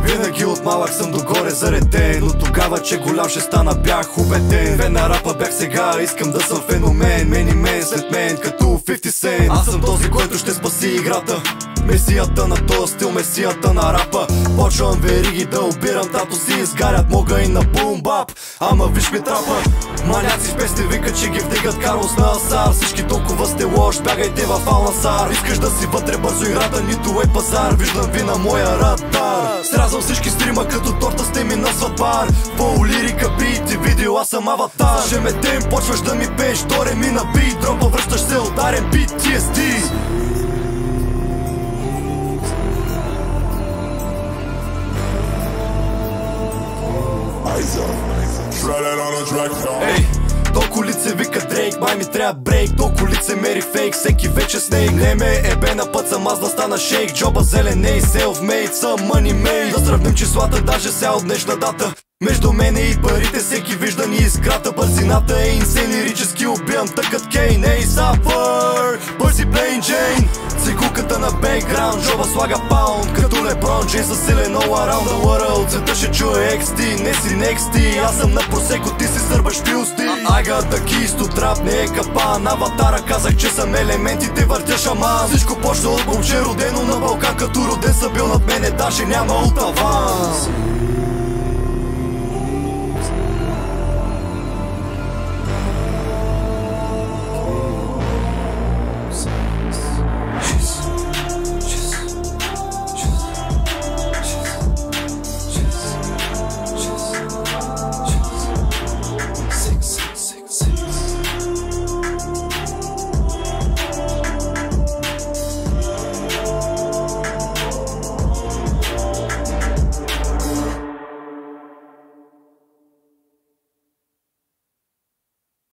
Винаги от малък съм догоре зареден, но тогава, че голям ще стана, бях убеден. Фен на рапа бях, сега искам да съм феномен. Мен и мен след мен, като 50 Cent. Аз съм този, който ще спаси играта, месията на този стил, месията на рапа. Почвам вериги да обирам, тато си изгарят, мога и на бум-бап. Ама виж ми трапа, маняци с песни викат, че ги вдигат Карлос на Асар. Всички толкова сте лош, бягайте в Алнасар. Искаш да си вътре бързо играта, нито е пазар. Виждам ви на моя радар, срязвам всички стрима като торта сте ми на сватбар. По лирика, бит и видео, аз съм аватар. Зажеметем, почваш да ми пееш, доре ми на бит. Дропа, връщаш се, ударен PTSD. Ей, толко лице вика Дрейк, май ми трябва брейк. Толко лице мери фейк, всеки вече снейк. Не ме ебе на път съм аз да стана шейк. Джоба зелен ей, self-made, съм money made. Да сравним числата, даже сега от днешна дата. Между мене и парите всеки вижда ни искрата. Бързината е инсейн, лирически убивам тъкът Кейн. Ей, сапър, бързи Плейн Джейн. Цигулката на бейкграунд, джоба слага паунд. Като Леброн Джеймс със силен all around the world. Света ще чуе XT, не си NXT. Аз съм на просеко, ти си сърбаш пилсти. I got the keys to trap, не е капан. Аватара казах, че съм елементите, въртя шаман. Всичко почна от момче родено на Балкан, като роден съм бил над мене, даже няма от аванс.